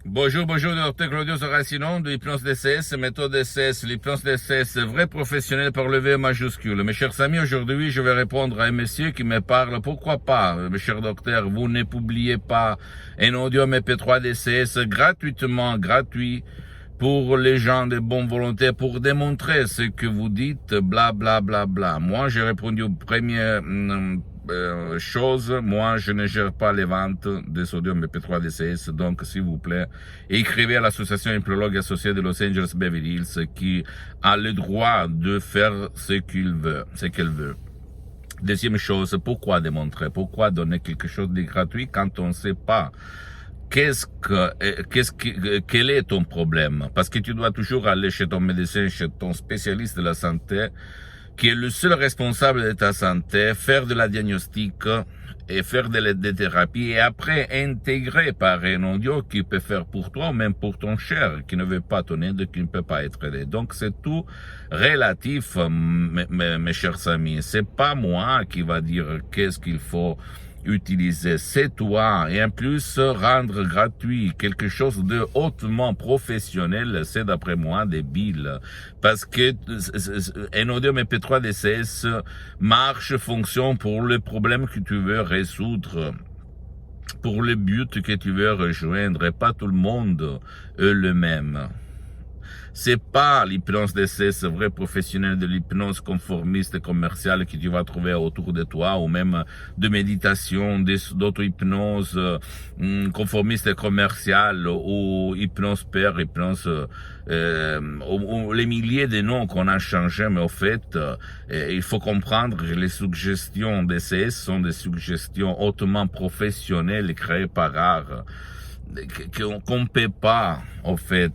Bonjour, docteur Claudio Saracino de l'hypnose DCS, méthode DCS, l'hypnose DCS, vrai professionnel par le V majuscule. Mes chers amis, aujourd'hui, je vais répondre à un monsieur qui me parle. Pourquoi pas, mes chers docteurs, vous ne publiez pas un audio MP3 DCS gratuitement, gratuit, pour les gens de bonne volonté, pour démontrer ce que vous dites, bla bla bla bla. Moi, j'ai répondu aux premières chose, moi je ne gère pas les ventes des sodium MP3 DCS, donc s'il vous plaît, écrivez à l'association hypnologue associée de Los Angeles Beverly Hills qui a le droit de faire ce qu'elle veut. Deuxième chose, pourquoi démontrer, pourquoi donner quelque chose de gratuit quand on ne sait pas quel est ton problème? Parce que tu dois toujours aller chez ton médecin, chez ton spécialiste de la santé, qui est le seul responsable de ta santé, faire de la diagnostic et faire des thérapies et après intégrer par un audio qui peut faire pour toi ou même pour ton cher qui ne veut pas ton aide, qui ne peut pas être aidé. Donc c'est tout relatif, mes chers amis. C'est pas moi qui va dire qu'est-ce qu'il faut utiliser, c'est toi. Et en plus, rendre gratuit quelque chose de hautement professionnel, c'est d'après moi débile. Parce que un audio MP3 DCS marche, fonctionne pour le problème que tu veux résoudre, pour le but que tu veux rejoindre, et pas tout le monde est le même. C'est pas l'hypnose DCS vrai professionnel de l'hypnose conformiste et commerciale que tu vas trouver autour de toi, ou même de méditation, d'auto-hypnose conformiste et commerciale, ou hypnose père, hypnose, ou les milliers de noms qu'on a changés, mais au fait, il faut comprendre que les suggestions DCS sont des suggestions hautement professionnelles créées par art, qu'on ne peut pas, au fait,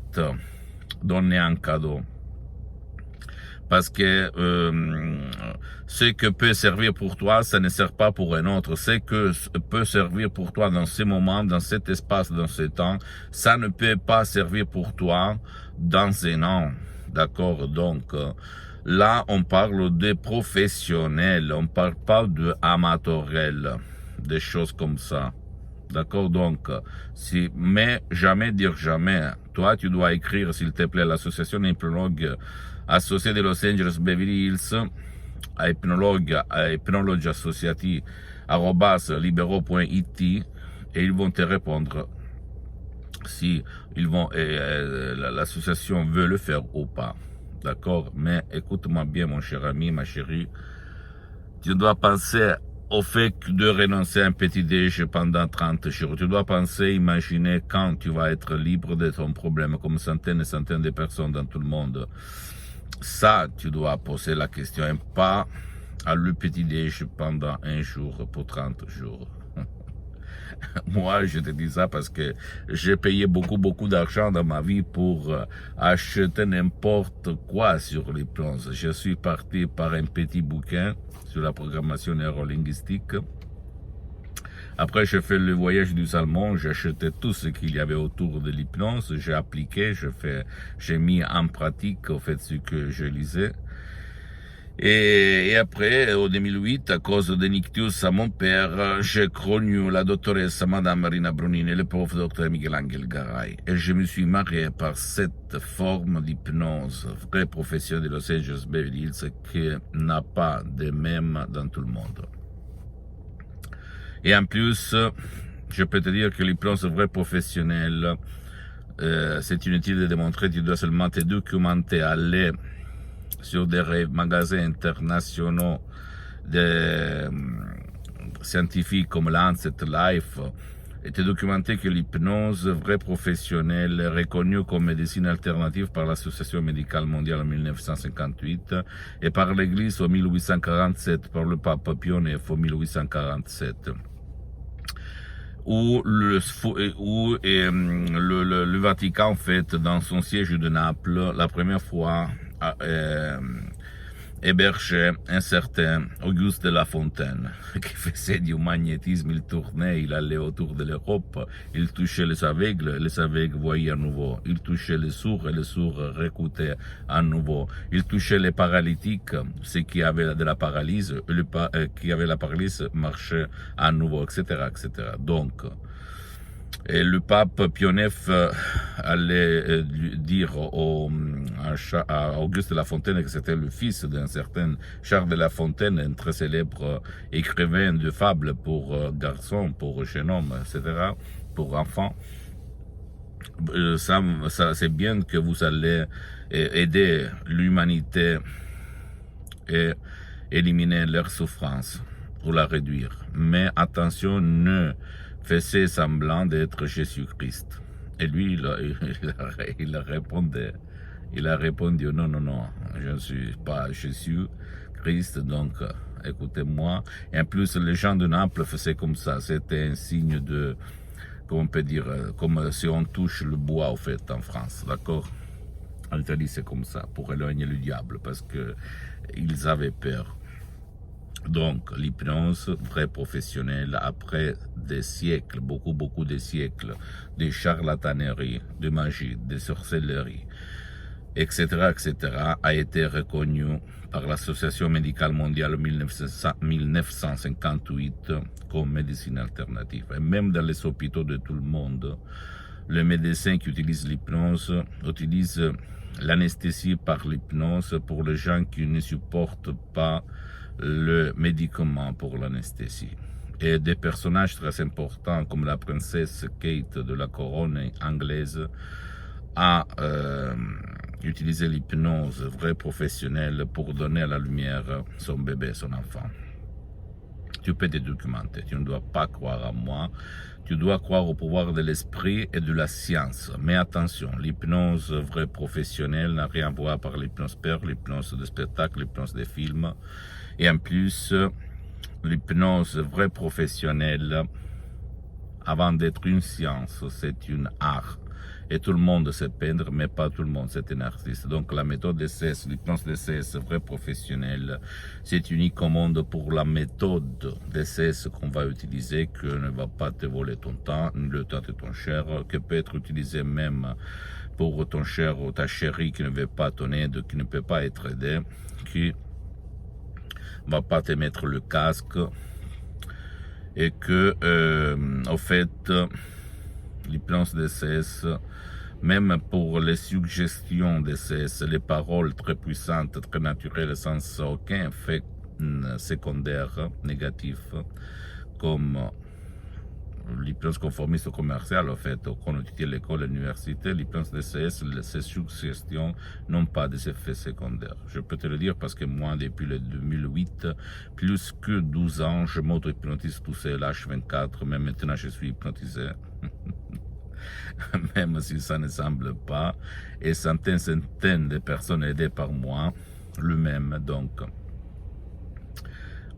donner un cadeau. Parce que ce que peut servir pour toi, ça ne sert pas pour un autre. Ce que peut servir pour toi dans ce moment, dans cet espace, dans ce temps, ça ne peut pas servir pour toi dans un an. D'accord? Donc, là, on parle de professionnels, on parle pas de amateurels, des choses comme ça. D'accord, donc, mais jamais dire jamais. Toi, tu dois écrire, s'il te plaît, l'association hypnologue associée de Los Angeles Beverly Hills, à hypnologue associati @libero.it, et ils vont te répondre si l'association veut le faire ou pas. D'accord, mais écoute-moi bien, mon cher ami, ma chérie, tu dois penser au fait de renoncer à un petit déj pendant 30 jours. Tu dois penser, imaginer quand tu vas être libre de ton problème, comme centaines et centaines de personnes dans tout le monde. Ça, tu dois poser la question, et pas à le petit déj pendant un jour pour 30 jours. Moi, je te dis ça parce que j'ai payé beaucoup d'argent dans ma vie pour acheter n'importe quoi sur l'hypnose. Je suis parti par un petit bouquin sur la programmation neurolinguistique. Après, j'ai fait le voyage du Salmon, j'ai acheté tout ce qu'il y avait autour de l'hypnose, j'ai appliqué, j'ai mis en pratique au fait ce que je lisais. Et après, en 2008, à cause de nictus à mon père, j'ai connu la doctoresse Madame Marina Brunini et le prof docteur Miguel Angel Garay. Et je me suis marié par cette forme d'hypnose, vrai professionnel de Los Angeles Beverly Hills, qui n'a pas de même dans tout le monde. Et en plus, je peux te dire que l'hypnose vrai professionnel, c'est inutile de démontrer, tu dois seulement te documenter, aller sur des magasins internationaux de scientifiques comme Lancet, Life, et te documenter que l'hypnose vraie professionnelle est reconnue comme médecine alternative par l'Association médicale mondiale en 1958 et par l'Église en 1847, par le pape Pie IX en 1847. Où le Vatican, en fait, dans son siège de Naples, la première fois, hébergeait un certain Auguste de La Fontaine, qui faisait du magnétisme, il tournait, il allait autour de l'Europe, il touchait les aveugles voyaient à nouveau, il touchait les sourds et les sourds réécoutaient à nouveau, il touchait les paralytiques, ceux qui avaient de la paralyse, qui avaient la paralyse marchaient à nouveau, etc., etc. Donc, Et le pape Pie IX allait dire à Auguste de La Fontaine que c'était le fils d'un certain Charles de La Fontaine, un très célèbre écrivain de fables pour garçons, pour jeunes hommes, etc., pour enfants. Ça c'est bien que vous allez aider l'humanité et éliminer leur souffrance pour la réduire. Mais attention, ne faites semblant d'être Jésus-Christ. Et lui, il a répondu, non, non, non, je ne suis pas Jésus-Christ, donc écoutez-moi. Et en plus, les gens de Naples faisaient comme ça, c'était un signe de, comment on peut dire, comme si on touche le bois, au fait, en France, d'accord? En Italie, c'est comme ça, pour éloigner le diable, parce que ils avaient peur. Donc, l'hypnose, vrai professionnel, après des siècles, beaucoup de siècles, de charlatanerie, de magie, de sorcellerie, etc., a été reconnue par l'Association médicale mondiale en 1958 comme médecine alternative. Et même dans les hôpitaux de tout le monde, les médecins qui utilisent l'hypnose utilisent l'anesthésie par l'hypnose pour les gens qui ne supportent pas le médicament pour l'anesthésie. Et des personnages très importants comme la princesse Kate de la couronne anglaise a utilisé l'hypnose vraie professionnelle pour donner à la lumière son bébé, son enfant. Tu peux te documenter, tu ne dois pas croire à moi, tu dois croire au pouvoir de l'esprit et de la science. Mais attention, l'hypnose vraie professionnelle n'a rien à voir par l'hypnose père, l'hypnose de spectacle, l'hypnose des films. Et en plus, l'hypnose vraie professionnelle, avant d'être une science, c'est une art. Et tout le monde sait peindre, mais pas tout le monde, c'est un artiste. Donc la méthode DCS, l'hypnose DCS vrai professionnelle, c'est unique au monde pour la méthode DCS qu'on va utiliser, que ne va pas te voler ton temps, ni le temps de ton cher, que peut être utilisé même pour ton cher ou ta chérie qui ne veut pas ton aide, qui ne peut pas être aidé, qui va pas te mettre le casque, et que, au fait, l'hypnose DCS, même pour les suggestions DCS, les paroles très puissantes, très naturelles, sans aucun effet secondaire négatif, comme l'hypnose conformiste commerciale, en fait, qu'on utilise à l'école, à l'université, l'hypnose DCS, ces suggestions n'ont pas d'effets secondaires. Je peux te le dire parce que moi, depuis le 2008, plus que 12 ans, je m'auto-hypnotise tout seul, H24, même maintenant je suis hypnotisé. Même si ça ne semble pas, et centaines de personnes aidées par moi, le même, donc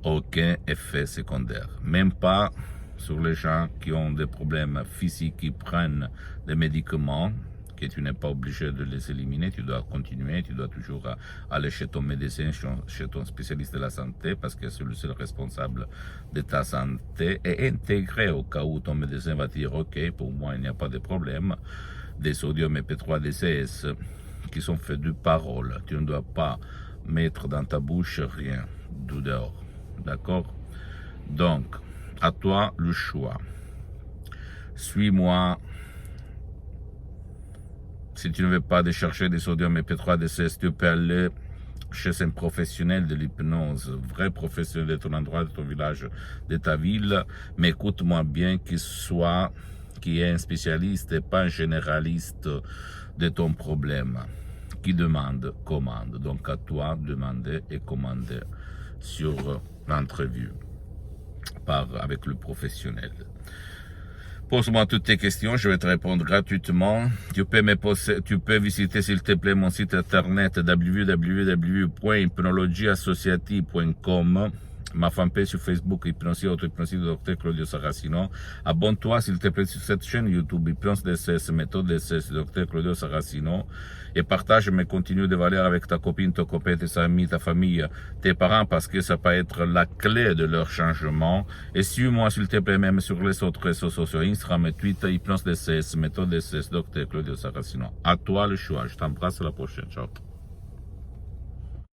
aucun effet secondaire, même pas sur les gens qui ont des problèmes physiques, qui prennent des médicaments, que tu n'es pas obligé de les éliminer, tu dois continuer, tu dois toujours aller chez ton médecin, chez ton spécialiste de la santé, parce que c'est le seul responsable de ta santé, et intégrer au cas où ton médecin va te dire, ok, pour moi il n'y a pas de problème, des sodium EP3 DCS qui sont faits de paroles, tu ne dois pas mettre dans ta bouche rien du dehors, d'accord? Donc, à toi le choix. Suis-moi. Si tu ne veux pas chercher des sodium EP3 DCS, tu peux aller chez un professionnel de l'hypnose, vrai professionnel de ton endroit, de ton village, de ta ville. Mais écoute-moi bien, qu'il est un spécialiste et pas un généraliste de ton problème. Qui demande, commande. Donc à toi, demander et commander sur l'entrevue avec le professionnel. Pose-moi toutes tes questions, je vais te répondre gratuitement. Tu peux visiter s'il te plaît mon site internet www.hypnologieassociative.com, ma fanpage sur Facebook, Hypnosie, Auto-Hypnosie de Dr Claudio Saracino. Abonne-toi s'il te plaît sur cette chaîne YouTube, Hypnose DCS, méthode DCS, Dr Claudio Saracino. Et partage mes contenus de valeur avec ta copine, ton copain, tes amis, ta famille, tes parents, parce que ça peut être la clé de leur changement. Et suis-moi s'il te plaît même sur les autres réseaux sociaux, Instagram et Twitter, Hypnose DCS, méthode DCS, Dr Claudio Saracino. À toi le choix, je t'embrasse, à la prochaine, ciao.